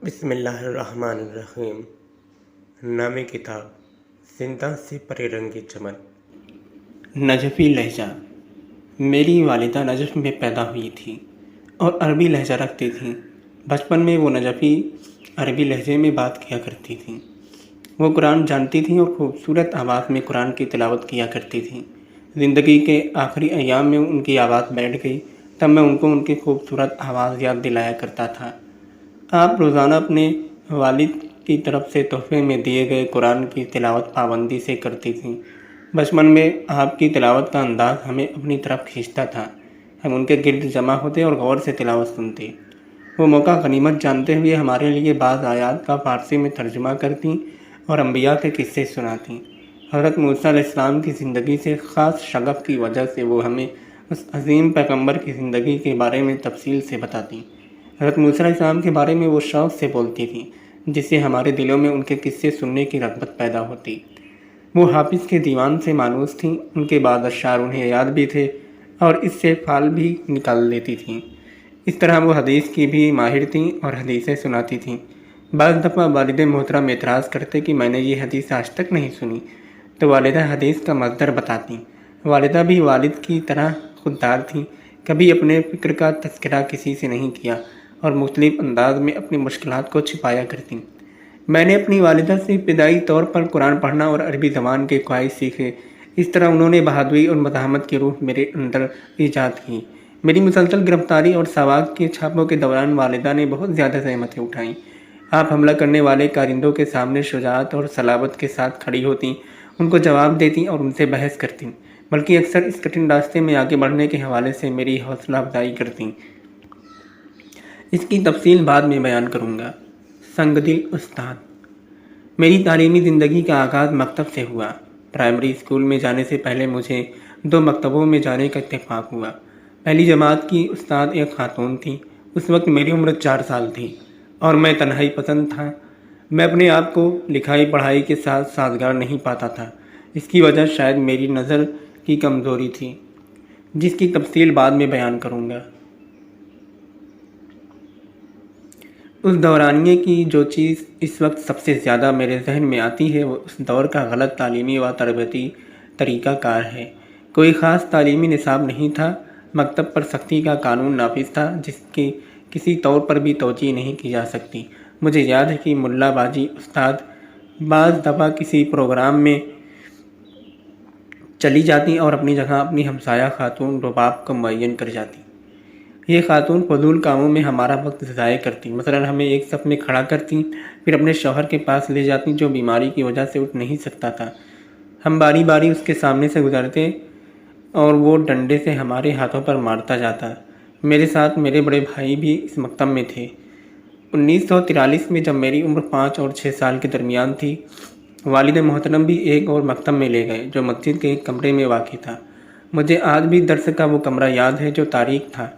بسم اللہ الرحمن الرحیم۔ نام کتاب زندہ سے پرے رنگی چمن۔ نجفی لہجہ۔ میری والدہ نجف میں پیدا ہوئی تھی اور عربی لہجہ رکھتی تھیں۔ بچپن میں وہ نجفی عربی لہجے میں بات کیا کرتی تھیں۔ وہ قرآن جانتی تھیں اور خوبصورت آواز میں قرآن کی تلاوت کیا کرتی تھیں۔ زندگی کے آخری ایام میں ان کی آواز بیٹھ گئی، تب میں ان کو ان کی خوبصورت آواز یاد دلایا کرتا تھا۔ آپ روزانہ اپنے والد کی طرف سے تحفے میں دیے گئے قرآن کی تلاوت پابندی سے کرتی تھیں۔ بچپن میں آپ کی تلاوت کا انداز ہمیں اپنی طرف کھینچتا تھا۔ ہم ان کے گرد جمع ہوتے اور غور سے تلاوت سنتے۔ وہ موقع غنیمت جانتے ہوئے ہمارے لیے بعض آیات کا فارسی میں ترجمہ کرتیں اور انبیاء کے قصے سناتیں۔ حضرت موسیٰ علیہ السلام کی زندگی سے خاص شغف کی وجہ سے وہ ہمیں اس عظیم پیغمبر کی زندگی کے بارے میں تفصیل سے بتاتیں۔ حضرت موسیٰ علیہ السلام کے بارے میں وہ شوق سے بولتی تھیں، جس سے ہمارے دلوں میں ان کے قصے سننے کی رغبت پیدا ہوتی۔ وہ حافظ کے دیوان سے مانوس تھیں، ان کے بعض اشعار انہیں یاد بھی تھے اور اس سے پھال بھی نکال لیتی تھیں۔ اس طرح وہ حدیث کی بھی ماہر تھیں اور حدیثیں سناتی تھیں۔ بعض دفعہ والد محترم اعتراض کرتے کہ میں نے یہ حدیث آج تک نہیں سنی، تو والدہ حدیث کا مصدر بتاتیں۔ والدہ بھی والد کی طرح خوددار تھیں، کبھی اپنے فکر کا تذکرہ کسی سے نہیں کیا اور مختلف انداز میں اپنی مشکلات کو چھپایا کرتیں۔ میں نے اپنی والدہ سے ابتدائی طور پر قرآن پڑھنا اور عربی زبان کے قواعد سیکھے۔ اس طرح انہوں نے بہادری اور مزاحمت کی روح میرے اندر ایجاد کی۔ میری مسلسل گرفتاری اور ساواک کے چھاپوں کے دوران والدہ نے بہت زیادہ زحمتیں اٹھائیں۔ آپ حملہ کرنے والے کارندوں کے سامنے شجاعت اور صلابت کے ساتھ کھڑی ہوتیں، ان کو جواب دیتیں اور ان سے بحث کرتیں، بلکہ اکثر اس کٹھن راستے میں آگے بڑھنے کے حوالے سے میری حوصلہ افزائی کرتیں۔ اس کی تفصیل بعد میں بیان کروں گا۔ سنگ دل استاد۔ میری تعلیمی زندگی کا آغاز مکتب سے ہوا۔ پرائمری اسکول میں جانے سے پہلے مجھے 2 مکتبوں میں جانے کا اتفاق ہوا۔ پہلی جماعت کی استاد ایک خاتون تھی۔ اس وقت میری عمر 4 سال تھی اور میں تنہائی پسند تھا۔ میں اپنے آپ کو لکھائی پڑھائی کے ساتھ سازگار نہیں پاتا تھا۔ اس کی وجہ شاید میری نظر کی کمزوری تھی، جس کی تفصیل بعد میں بیان کروں گا۔ اس دورانیے کی جو چیز اس وقت سب سے زیادہ میرے ذہن میں آتی ہے وہ اس دور کا غلط تعلیمی و تربیتی طریقہ کار ہے۔ کوئی خاص تعلیمی نصاب نہیں تھا۔ مکتب پر سختی کا قانون نافذ تھا، جس کی کسی طور پر بھی توجیہ نہیں کی جا سکتی۔ مجھے یاد ہے کہ ملا باجی استاد بعض دفعہ کسی پروگرام میں چلی جاتی اور اپنی جگہ اپنی ہمسایہ خاتون رباب کو معین کر جاتی۔ یہ خاتون فضول کاموں میں ہمارا وقت ضائع کرتی، مثلا ہمیں ایک صف میں کھڑا کرتی، پھر اپنے شوہر کے پاس لے جاتی جو بیماری کی وجہ سے اٹھ نہیں سکتا تھا۔ ہم باری باری اس کے سامنے سے گزرتے اور وہ ڈنڈے سے ہمارے ہاتھوں پر مارتا جاتا۔ میرے ساتھ میرے بڑے بھائی بھی اس مکتب میں تھے۔ 1943 میں جب میری عمر 5 اور 6 سال کے درمیان تھی، والد محترم بھی ایک اور مکتب میں لے گئے جو مسجد کے ایک کمرے میں واقع تھا۔ مجھے آج بھی درس کا وہ کمرہ یاد ہے جو تاریک تھا۔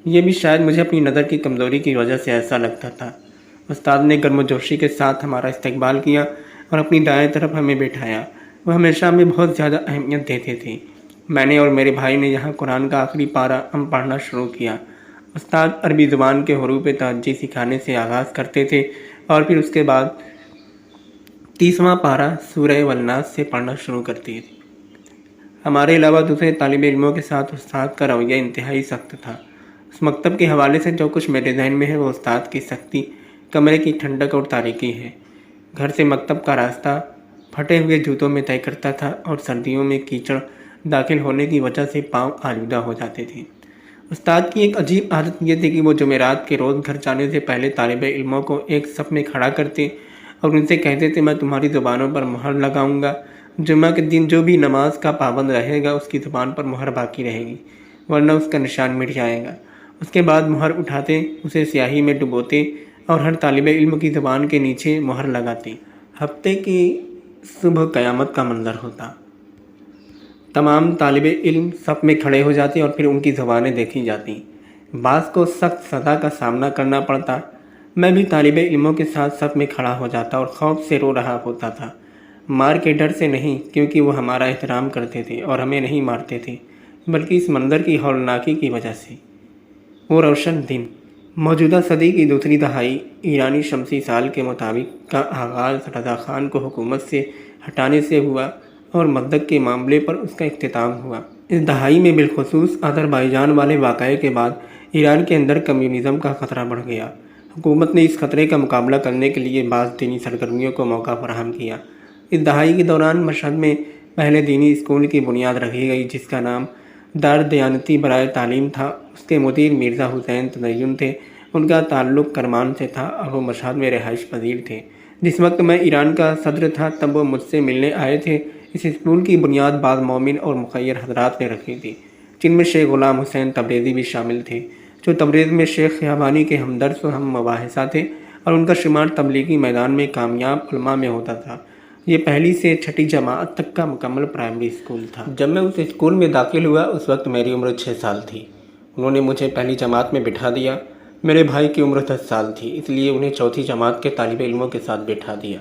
یہ بھی شاید مجھے اپنی نظر کی کمزوری کی وجہ سے ایسا لگتا تھا۔ استاد نے گرم جوشی کے ساتھ ہمارا استقبال کیا اور اپنی دائیں طرف ہمیں بٹھایا۔ وہ ہمیشہ ہمیں بہت زیادہ اہمیت دیتے تھے۔ میں نے اور میرے بھائی نے یہاں قرآن کا آخری پارہ پڑھنا شروع کیا۔ استاد عربی زبان کے حروف تہجی سکھانے سے آغاز کرتے تھے اور پھر اس کے بعد 30واں پارہ سورہ والناس سے پڑھنا شروع کرتے تھے۔ ہمارے علاوہ دوسرے طالب علموں کے ساتھ استاد کا رویہ انتہائی سخت تھا۔ اس مکتب کے حوالے سے جو کچھ میرے ذہن میں ہے وہ استاد کی سختی، کمرے کی ٹھنڈک اور تاریکی ہے۔ گھر سے مکتب کا راستہ پھٹے ہوئے جوتوں میں طے کرتا تھا اور سردیوں میں کیچڑ داخل ہونے کی وجہ سے پاؤں آلودہ ہو جاتے تھے۔ استاد کی ایک عجیب عادت یہ تھی کہ وہ جمعرات کے روز گھر جانے سے پہلے طالب علموں کو ایک صف میں کھڑا کرتے اور ان سے کہتے تھے میں تمہاری زبانوں پر مہر لگاؤں گا۔ جمعہ کے دن جو بھی نماز کا پابند رہے گا اس کی زبان پر مہر باقی رہے گی، ورنہ اس کا نشان مٹ جائے گا۔ اس کے بعد مہر اٹھاتے، اسے سیاہی میں ڈبوتے اور ہر طالب علم کی زبان کے نیچے مہر لگاتے۔ ہفتے کی صبح قیامت کا منظر ہوتا۔ تمام طالب علم صف میں کھڑے ہو جاتے اور پھر ان کی زبانیں دیکھی جاتی۔ بعض کو سخت سزا کا سامنا کرنا پڑتا۔ میں بھی طالب علموں کے ساتھ صف میں کھڑا ہو جاتا اور خوف سے رو رہا ہوتا تھا۔ مار کے ڈر سے نہیں، کیونکہ وہ ہمارا احترام کرتے تھے اور ہمیں نہیں مارتے تھے، بلکہ اس منظر کی ہولناکی کی وجہ سے۔ وہ روشن دن، موجودہ صدی کی دوسری دہائی ایرانی شمسی سال کے مطابق کا آغاز رضا خان کو حکومت سے ہٹانے سے ہوا اور مصدق کے معاملے پر اس کا اختتام ہوا۔ اس دہائی میں بالخصوص آذربائیجان والے واقعے کے بعد ایران کے اندر کمیونزم کا خطرہ بڑھ گیا۔ حکومت نے اس خطرے کا مقابلہ کرنے کے لیے بعض دینی سرگرمیوں کو موقع فراہم کیا۔ اس دہائی کے دوران مشہد میں پہلے دینی اسکول کی بنیاد رکھی گئی جس کا نام دار دیانتی برائے تعلیم تھا۔ اس کے مدیر مرزا حسین تدین تھے۔ ان کا تعلق کرمان سے تھا اور وہ مشہد میں رہائش پذیر تھے۔ جس وقت میں ایران کا صدر تھا تب وہ مجھ سے ملنے آئے تھے۔ اس اسکول کی بنیاد بعض مومن اور مخیر حضرات نے رکھی تھی جن میں شیخ غلام حسین تبریزی بھی شامل تھے جو تبریز میں شیخ خیابانی کے ہمدرس و ہم مباحثہ تھے اور ان کا شمار تبلیغی میدان میں کامیاب علماء میں ہوتا تھا۔ یہ پہلی سے چھٹی جماعت تک کا مکمل پرائمری اسکول تھا۔ جب میں اس اسکول میں داخل ہوا اس وقت میری عمر 6 سال تھی۔ انہوں نے مجھے پہلی جماعت میں بٹھا دیا۔ میرے بھائی کی عمر 10 سال تھی اس لیے انہیں چوتھی جماعت کے طالب علموں کے ساتھ بٹھا دیا۔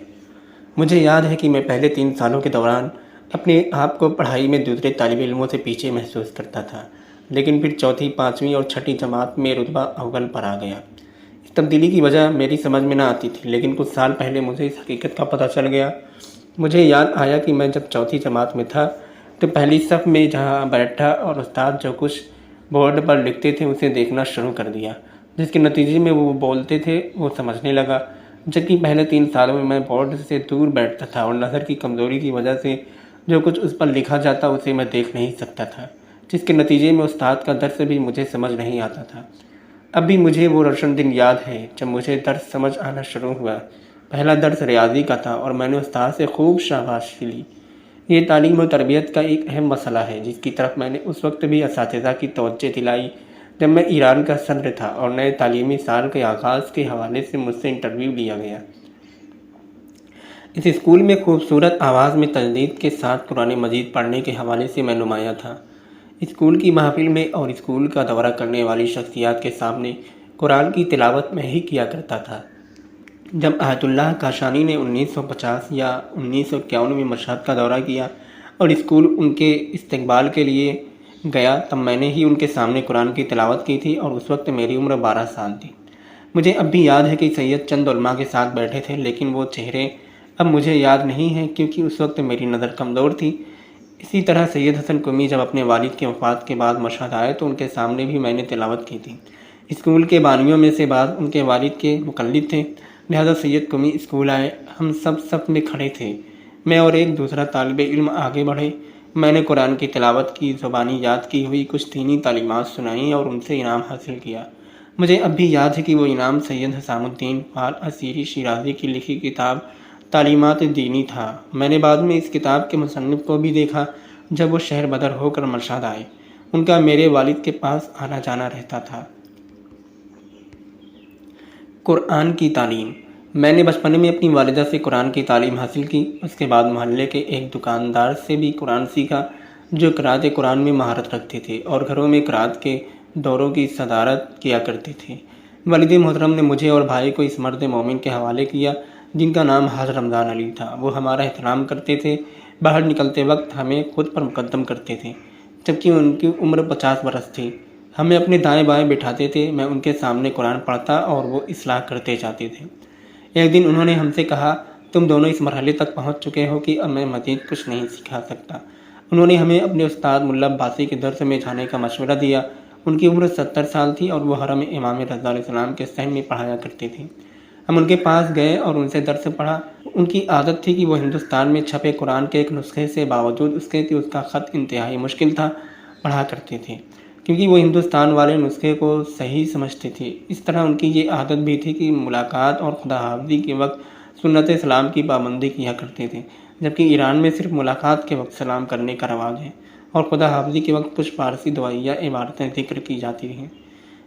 مجھے یاد ہے کہ میں پہلے 3 سالوں کے دوران اپنے آپ کو پڑھائی میں دوسرے طالب علموں سے پیچھے محسوس کرتا تھا، لیکن پھر چوتھی، پانچویں اور چھٹی جماعت میں رتبہ اول پر آ گیا۔ اس تبدیلی کی وجہ میری سمجھ میں نہ آتی تھی، لیکن کچھ سال پہلے مجھے اس حقیقت کا پتہ چل گیا۔ مجھے یاد آیا کہ میں جب چوتھی جماعت میں تھا تو پہلی صف میں جہاں بیٹھا اور استاد جو کچھ بورڈ پر لکھتے تھے اسے دیکھنا شروع کر دیا، جس کے نتیجے میں وہ بولتے تھے وہ سمجھنے لگا، جبکہ پہلے 3 سالوں میں بورڈ سے دور بیٹھتا تھا اور نظر کی کمزوری کی وجہ سے جو کچھ اس پر لکھا جاتا اسے میں دیکھ نہیں سکتا تھا، جس کے نتیجے میں استاد کا درس بھی مجھے سمجھ نہیں آتا تھا۔ اب بھی مجھے وہ روشن دن یاد ہے جب مجھے درس سمجھ آنا شروع ہوا۔ پہلا درس ریاضی کا تھا اور میں نے استاد سے خوب شاباشی لی۔ یہ تعلیم و تربیت کا ایک اہم مسئلہ ہے جس کی طرف میں نے اس وقت بھی اساتذہ کی توجہ دلائی جب میں ایران کا صدر تھا اور نئے تعلیمی سال کے آغاز کے حوالے سے مجھ سے انٹرویو لیا گیا۔ اس اسکول میں خوبصورت آواز میں تجدید کے ساتھ قرآن مجید پڑھنے کے حوالے سے میں نمایاں تھا۔ اسکول کی محفل میں اور اسکول کا دورہ کرنے والی شخصیات کے سامنے قرآن کی تلاوت میں ہی کیا کرتا تھا۔ جب آیت اللہ کاشانی نے 1950 یا 1951 میں مشہد کا دورہ کیا اور اسکول ان کے استقبال کے لیے گیا تب میں نے ہی ان کے سامنے قرآن کی تلاوت کی تھی اور اس وقت میری عمر 12 سال تھی۔ مجھے اب بھی یاد ہے کہ سید چند علماء کے ساتھ بیٹھے تھے لیکن وہ چہرے اب مجھے یاد نہیں ہیں کیونکہ اس وقت میری نظر کمزور تھی۔ اسی طرح سید حسن قمی جب اپنے والد کی وفات کے بعد مشہد آئے تو ان کے سامنے بھی میں نے تلاوت کی تھی۔ اسکول کے بانیوں میں سے بعض ان کے والد کے مقلد تھے، لہذا سید قمی اسکول آئے۔ ہم سب صف میں کھڑے تھے، میں اور ایک دوسرا طالب علم آگے بڑھے۔ میں نے قرآن کی تلاوت کی، زبانی یاد کی ہوئی کچھ دینی تعلیمات سنائیں اور ان سے انعام حاصل کیا۔ مجھے اب بھی یاد ہے کہ وہ انعام سید حسام الدین فال اسیری شیرازی کی لکھی کتاب تعلیمات دینی تھا۔ میں نے بعد میں اس کتاب کے مصنف کو بھی دیکھا جب وہ شہر بدر ہو کر مشہد آئے۔ ان کا میرے والد کے پاس آنا جانا رہتا تھا۔ قرآن کی تعلیم۔ میں نے بچپن میں اپنی والدہ سے قرآن کی تعلیم حاصل کی۔ اس کے بعد محلے کے ایک دکاندار سے بھی قرآن سیکھا جو قرأت قرآن میں مہارت رکھتے تھے اور گھروں میں قرأت کے دوروں کی صدارت کیا کرتے تھے۔ والد محترم نے مجھے اور بھائی کو اس مرد مومن کے حوالے کیا جن کا نام حاج رمضان علی تھا۔ وہ ہمارا احترام کرتے تھے، باہر نکلتے وقت ہمیں خود پر مقدم کرتے تھے جبکہ ان کی عمر 50 برس تھی۔ ہمیں اپنے دائیں بائیں بٹھاتے تھے، میں ان کے سامنے قرآن پڑھتا اور وہ اصلاح کرتے جاتے تھے۔ ایک دن انہوں نے ہم سے کہا، تم دونوں اس مرحلے تک پہنچ چکے ہو کہ اب میں مزید کچھ نہیں سکھا سکتا۔ انہوں نے ہمیں اپنے استاد ملا عباسی کے درس میں جانے کا مشورہ دیا۔ ان کی عمر 70 سال تھی اور وہ حرم امام رضا علیہ السلام کے صحن میں پڑھایا کرتے تھے۔ ہم ان کے پاس گئے اور ان سے درس پڑھا۔ ان کی عادت تھی کہ وہ ہندوستان میں چھپے قرآن کے ایک نسخے سے باوجود اس کے کہ اس کا خط انتہائی مشکل تھا پڑھا کرتے تھے کیونکہ وہ ہندوستان والے نسخے کو صحیح سمجھتے تھے۔ اس طرح ان کی یہ عادت بھی تھی کہ ملاقات اور خدا حافظی کے وقت سنت سلام کی پابندی کیا کرتے تھے، جبکہ ایران میں صرف ملاقات کے وقت سلام کرنے کا رواج ہے اور خدا حافظی کے وقت کچھ فارسی دعائیہ عبارتیں ذکر کی جاتی ہیں۔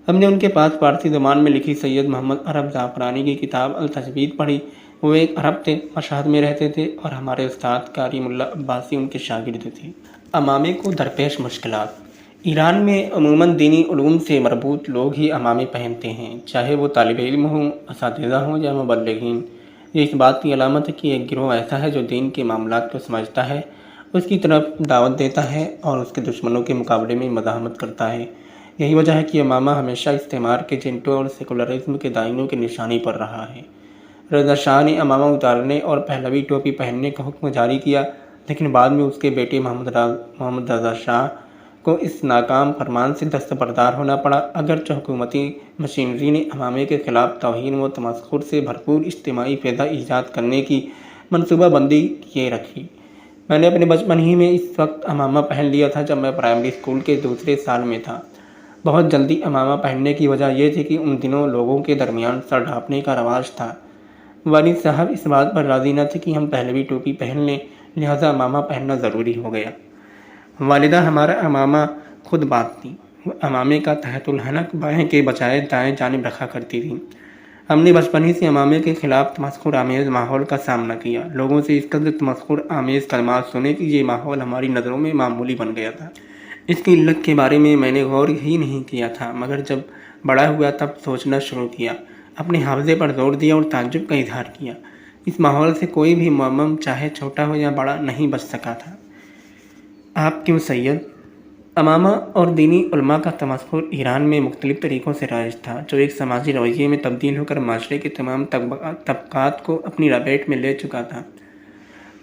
ہم نے ان کے پاس فارسی زبان میں لکھی سید محمد عرب زعفرانی کی کتاب التجوید پڑھی۔ وہ ایک عرب تھے، مشہد میں رہتے تھے اور ہمارے استاد قاری ملا عباسی ان کے شاگرد تھے۔ امامے کو درپیش مشکلات۔ ایران میں عموماً دینی علوم سے مربوط لوگ ہی امامے پہنتے ہیں، چاہے وہ طالب علم ہوں، اساتذہ ہوں یا مبلغین۔ یہ اس بات کی علامت ہے کہ ایک گروہ ایسا ہے جو دین کے معاملات کو سمجھتا ہے، اس کی طرف دعوت دیتا ہے اور اس کے دشمنوں کے مقابلے میں مزاحمت کرتا ہے۔ یہی وجہ ہے کہ امامہ ہمیشہ استعمار کے جنٹوں اور سیکولرزم کے دائنوں کی نشانی پر رہا ہے۔ رضا شاہ نے امامہ اتارنے اور پہلوی ٹوپی پہننے کا حکم جاری کیا، لیکن بعد میں اس کے بیٹے محمد رضا شاہ کو اس ناکام فرمان سے دستبردار ہونا پڑا۔ اگرچہ حکومتی مشینری نے امامے کے خلاف توہین و تمسخر سے بھرپور اجتماعی فضا ایجاد کرنے کی منصوبہ بندی کیے رکھی۔ میں نے اپنے بچپن ہی میں اس وقت امامہ پہن لیا تھا جب میں پرائمری اسکول کے دوسرے سال میں تھا۔ بہت جلدی امامہ پہننے کی وجہ یہ تھی کہ ان دنوں لوگوں کے درمیان سر ڈھانپنے کا رواج تھا۔ والد صاحب اس بات پر راضی نہ تھے کہ ہم پہلوی ٹوپی پہن لیں، لہٰذا امامہ پہننا ضروری ہو گیا۔ والدہ ہمارا امامہ خود بات تھی۔ وہ امامے کا تحت الحنک بائیں کے بجائے دائیں جانب رکھا کرتی تھی۔ ہم نے بچپن ہی سے امامے کے خلاف تمسخر آمیز ماحول کا سامنا کیا، لوگوں سے اس قدر تمسخر آمیز کلمات سنے کہ یہ ماحول ہماری نظروں میں معمولی بن گیا تھا۔ اس کی علت کے بارے میں نے غور ہی نہیں کیا تھا، مگر جب بڑا ہوا تب سوچنا شروع کیا، اپنے حافظے پر زور دیا اور تعجب کا اظہار کیا۔ اس ماحول سے کوئی بھی معمم چاہے چھوٹا ہو یا بڑا نہیں بچ سکا تھا۔ آپ کیوں سید؟ امامہ اور دینی علماء کا تمسخر ایران میں مختلف طریقوں سے رائج تھا، جو ایک سماجی رویے میں تبدیل ہو کر معاشرے کے تمام طبقات کو اپنی لپیٹ میں لے چکا تھا۔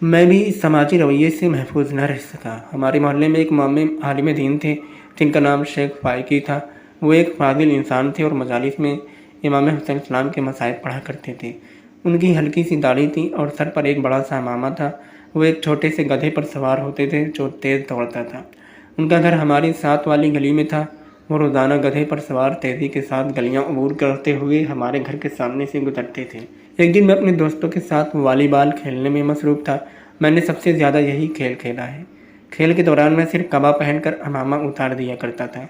میں بھی اس سماجی رویے سے محفوظ نہ رہ سکا۔ ہمارے محلے میں ایک معمم عالم دین تھے جن کا نام شیخ فائقی تھا۔ وہ ایک فاضل انسان تھے اور مجالس میں امام حسین السلام کے مسائل پڑھا کرتے تھے۔ ان کی ہلکی سی داڑھی تھی اور سر پر ایک بڑا سا امامہ تھا۔ وہ ایک چھوٹے سے گدھے پر سوار ہوتے تھے جو تیز دوڑتا تھا۔ ان کا گھر ہماری ساتھ والی گلی میں تھا۔ وہ روزانہ گدھے پر سوار تیزی کے ساتھ گلیاں عبور کرتے ہوئے ہمارے گھر کے سامنے سے گزرتے تھے۔ ایک دن میں اپنے دوستوں کے ساتھ والی بال کھیلنے میں مصروف تھا۔ میں نے سب سے زیادہ یہی کھیل کھیلا ہے۔ کھیل کے دوران میں صرف قبا پہن کر امامہ اتار دیا کرتا تھا۔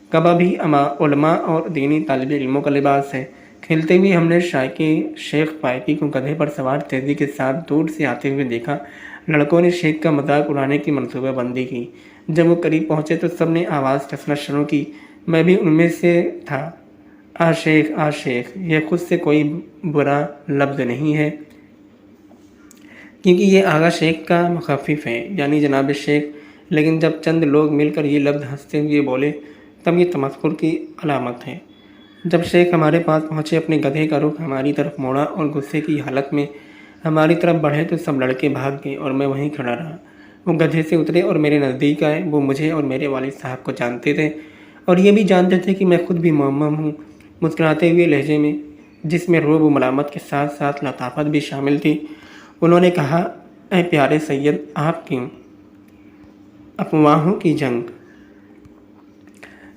قبا بھی علماء اور دینی طالب علموں کا لباس ہے۔ کھیلتے ہوئے ہم نے شیخ فائقی کو گدھے پر سوار تیزی کے ساتھ دور سے آتے ہوئے دیکھا۔ لڑکوں نے شیخ کا مذاق اڑانے کی منصوبہ بندی کی۔ جب وہ قریب پہنچے تو سب نے آواز ٹسنا شروع کی۔ میں بھی ان میں سے تھا۔ آ شیخ، یہ خود سے کوئی برا لفظ نہیں ہے، کیونکہ یہ آغا شیخ کا مخفف ہے، یعنی جناب شیخ، لیکن جب چند لوگ مل کر یہ لفظ ہنستے ہوئے بولے تب یہ تمسخر کی علامت ہے۔ جب شیخ ہمارے پاس پہنچے، اپنے گدھے کا رخ ہماری طرف موڑا اور غصے کی حالت میں ہماری طرف بڑھے تو سب لڑکے بھاگ گئے اور میں وہیں کھڑا رہا۔ وہ گدھے سے اترے اور میرے نزدیک آئے۔ وہ مجھے اور میرے والد صاحب کو جانتے تھے اور یہ بھی جانتے تھے کہ میں خود بھی معمم ہوں۔ مسکراتے ہوئے لہجے میں، جس میں رعب و ملامت کے ساتھ ساتھ لطافت بھی شامل تھی، انہوں نے کہا، اے پیارے سید، آپ کیوں؟ افواہوں کی جنگ۔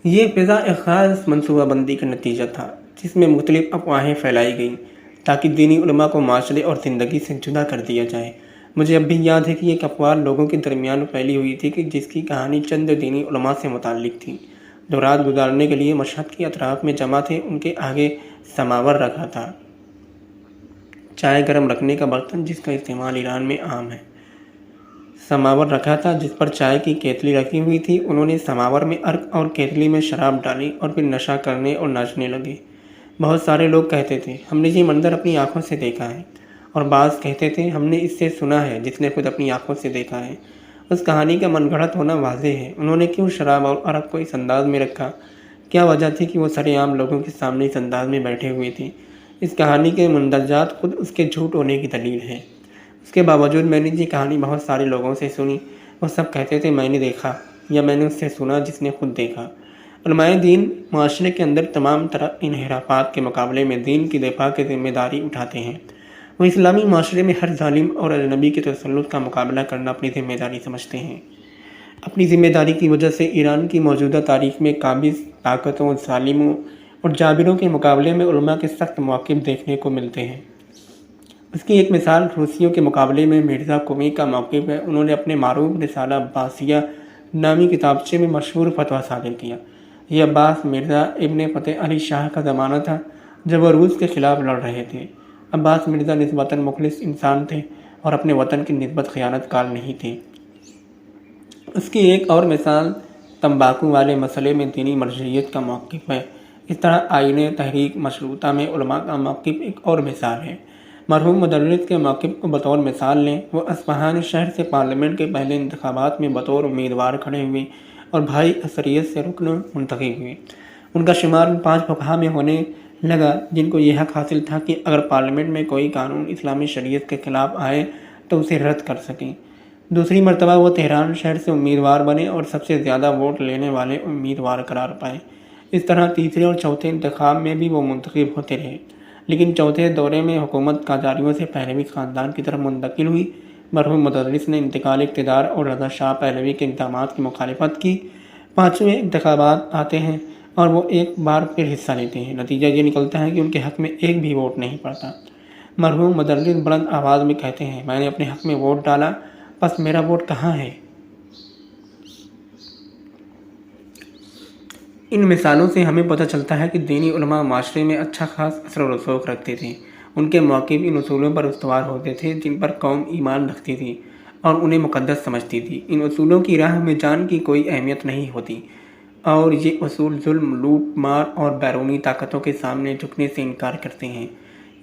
یہ فضا ایک خاص منصوبہ بندی کا نتیجہ تھا، جس میں مختلف افواہیں پھیلائی گئیں تاکہ دینی علماء کو معاشرے اور زندگی سے جدا کر دیا جائے۔ مجھے اب بھی یاد ہے کہ ایک افواہ لوگوں کے درمیان پھیلی ہوئی تھی کہ جس کی کہانی چند دینی علماء سے متعلق تھی جو رات گزارنے کے لیے مشہد کے اطراف میں جمع تھے۔ ان کے آگے سماور رکھا تھا، چائے گرم رکھنے کا برتن جس کا استعمال ایران میں عام ہے۔ سماور رکھا تھا جس پر چائے کی کیتلی رکھی ہوئی تھی۔ انہوں نے سماور میں عرق اور کیتلی میں شراب ڈالی اور پھر نشہ کرنے اور ناچنے لگے۔ بہت سارے لوگ کہتے تھے ہم نے یہ منظر اپنی آنکھوں سے دیکھا ہے، اور بعض کہتے تھے ہم نے اس سے سنا ہے جس نے خود اپنی آنکھوں سے دیکھا ہے۔ اس کہانی کا من گھڑت ہونا واضح ہے۔ انہوں نے کیوں شراب اور عرق کو اس انداز میں رکھا؟ کیا وجہ تھی کہ وہ سرے عام لوگوں کے سامنے اس انداز میں بیٹھے ہوئے تھے؟ اس کہانی کے مندرجات خود اس کے جھوٹ ہونے کی دلیل ہے۔ اس کے باوجود میں نے یہ کہانی بہت سارے لوگوں سے سنی۔ وہ سب کہتے تھے میں نے دیکھا یا میں نے اس سے سنا جس نے خود دیکھا۔ علماء دین معاشرے کے اندر تمام طرح انحرافات کے مقابلے میں دین کی دفاع کی ذمہ داری اٹھاتے ہیں۔ وہ اسلامی معاشرے میں ہر ظالم اور اجنبی کے تسلط کا مقابلہ کرنا اپنی ذمہ داری سمجھتے ہیں۔ اپنی ذمہ داری کی وجہ سے ایران کی موجودہ تاریخ میں قابض طاقتوں، ظالموں اور جابروں کے مقابلے میں علماء کے سخت موقف دیکھنے کو ملتے ہیں۔ اس کی ایک مثال روسیوں کے مقابلے میں مرزا قمی کا موقف ہے۔ انہوں نے اپنے معروف رسالہ عباسیہ نامی کتابچے میں مشہور فتویٰ صادر کیا۔ یہ عباس مرزا ابن فتح علی شاہ کا زمانہ تھا جب وہ روس کے خلاف لڑ رہے تھے۔ عباس مرزا نسبتاً مخلص انسان تھے اور اپنے وطن کی نسبت خیانت کار نہیں تھے۔ اس کی ایک اور مثال تمباکو والے مسئلے میں دینی مرجعیت کا موقف ہے۔ اس طرح آئین تحریک مشروطہ میں علماء کا موقف ایک اور مثال ہے۔ مرحوم مدرس کے موقف کو بطور مثال لیں۔ وہ اصفہان شہر سے پارلیمنٹ کے پہلے انتخابات میں بطور امیدوار کھڑے ہوئے اور بھائی اثریت سے رکن منتخب ہوئے۔ ان کا شمار ان 5 فقہا میں ہونے لگا جن کو یہ حق حاصل تھا کہ اگر پارلیمنٹ میں کوئی قانون اسلامی شریعت کے خلاف آئے تو اسے رد کر سکیں۔ دوسری مرتبہ وہ تہران شہر سے امیدوار بنے اور سب سے زیادہ ووٹ لینے والے امیدوار قرار پائے۔ اس طرح تیسرے اور چوتھے انتخاب میں بھی وہ منتخب ہوتے رہے، لیکن چوتھے دورے میں حکومت قاجاریوں سے پہلوی خاندان کی طرف منتقل ہوئی۔ مرحوم مدرس نے انتقال اقتدار اور رضا شاہ پہلوی کے اقدامات کی مخالفت کی۔ 5ویں انتخابات آتے ہیں اور وہ ایک بار پھر حصہ لیتے ہیں۔ نتیجہ یہ نکلتا ہے کہ ان کے حق میں ایک بھی ووٹ نہیں پڑتا۔ مرحوم مدرس بلند آواز میں کہتے ہیں، میں نے اپنے حق میں ووٹ ڈالا، بس میرا ووٹ کہاں ہے؟ ان مثالوں سے ہمیں پتہ چلتا ہے کہ دینی علماء معاشرے میں اچھا خاص اثر و رسوخ رکھتے تھے۔ ان کے موقف ان اصولوں پر استوار ہوتے تھے جن پر قوم ایمان رکھتی تھی اور انہیں مقدس سمجھتی تھی۔ ان اصولوں کی راہ میں جان کی کوئی اہمیت نہیں ہوتی اور یہ اصول ظلم، لوٹ مار اور بیرونی طاقتوں کے سامنے جھکنے سے انکار کرتے ہیں۔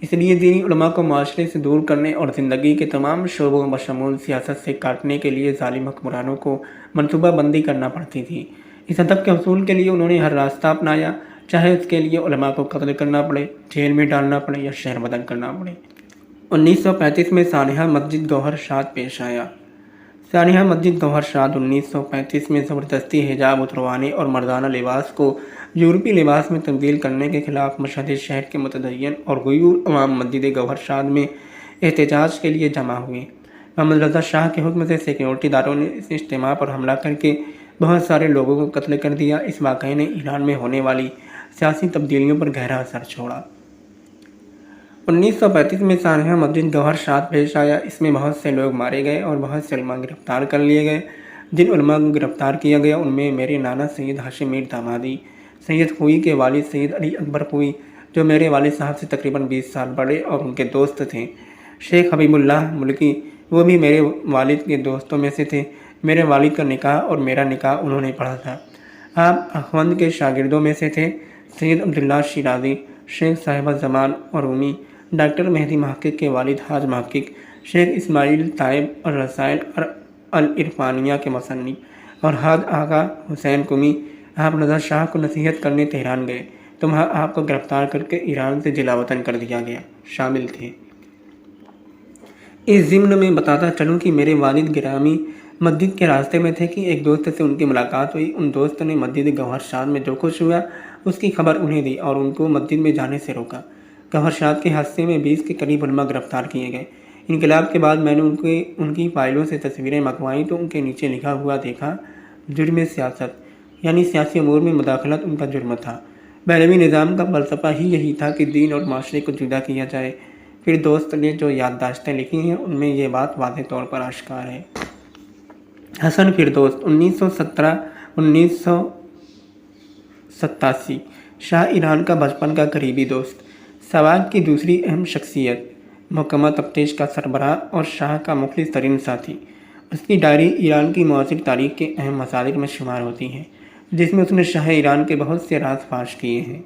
اس لیے دینی علماء کو معاشرے سے دور کرنے اور زندگی کے تمام شعبوں بشمول سیاست سے کاٹنے کے لیے ظالم حکمرانوں کو منصوبہ بندی کرنا پڑتی تھی۔ اس ہدف کے حصول کے لیے انہوں نے ہر راستہ اپنایا، چاہے اس کے لیے علماء کو قتل کرنا پڑے، جیل میں ڈالنا پڑے یا شہر بدل کرنا پڑے۔ 1935 میں سانحہ مسجد گوہر شاد پیش آیا۔ سانحہ مسجد گوہر شاد 1935 میں زبردستی حجاب اتروانے اور مردانہ لباس کو یورپی لباس میں تبدیل کرنے کے خلاف مشہد شہر کے متدین اور غیور عوام مسجد گوہر شاد میں احتجاج کے لیے جمع ہوئے۔ محمد رضا شاہ کے حکم سے سیکیورٹی داروں نے اس اجتماع پر حملہ کر کے بہت سارے لوگوں کو قتل کر دیا۔ اس واقعے نے ایران میں ہونے والی سیاسی تبدیلیوں پر گہرا اثر چھوڑا۔ 1935 میں سانحہ مسجد گوہر شاد پیش آیا۔ اس میں بہت سے لوگ مارے گئے اور بہت سے علماء گرفتار کر لیے گئے۔ جن علماء کو گرفتار کیا گیا ان میں میرے نانا سید ہاشم میر دامادی، سید خوئی کے والد سید علی اکبر خوئی جو میرے والد صاحب سے تقریباً 20 سال بڑے اور ان کے دوست تھے، شیخ حبیب اللہ ملکی، وہ بھی میرے والد کے دوستوں میں سے تھے۔ میرے والد کا نکاح اور میرا نکاح انہوں نے پڑھا تھا۔ آپ اخوند کے شاگردوں میں سے تھے۔ سید عبداللہ شیرازی، شیخ صاحب زمان اور رومی، ڈاکٹر مہدی محقق کے والد حاج محقق، شیخ اسماعیل طائب اور رسائل العرفانیہ کے مصنف، اور حاج آغا حسین قمی۔ آپ رضا شاہ کو نصیحت کرنے تہران گئے تو وہاں آپ کو گرفتار کر کے ایران سے جلا وطن کر دیا گیا، شامل تھے۔ اس ضمن میں بتاتا چلوں کہ میرے والد گرامی مسجد کے راستے میں تھے کہ ایک دوست سے ان کی ملاقات ہوئی۔ ان دوست نے مسجد گوہر شاد میں جو کچھ ہوا اس کی خبر انہیں دی اور ان کو مسجد میں جانے سے روکا۔ گوہر شاد کے حادثے میں 20 کے قریب علماء گرفتار کیے گئے۔ انقلاب کے بعد میں نے ان کی فائلوں سے تصویریں منگوائیں تو ان کے نیچے لکھا ہوا دیکھا، جرم سیاست، یعنی سیاسی امور میں مداخلت ان کا جرم تھا۔ پہلوی نظام کا فلسفہ ہی یہی تھا کہ دین اور معاشرے کو جدا کیا جائے۔ پھر دوست نے جو یادداشتیں لکھی ہیں ان میں یہ بات واضح طور پر آشکار ہے۔ حسن فردوس 1917-1987 شاہ ایران کا بچپن کا قریبی دوست، سوات کی دوسری اہم شخصیت، محکمہ تفتیش کا سربراہ اور شاہ کا مخلص ترین ساتھی۔ اس کی ڈائری ایران کی معاصر تاریخ کے اہم مصادر میں شمار ہوتی ہے، جس میں اس نے شاہ ایران کے بہت سے راز فاش کیے ہیں۔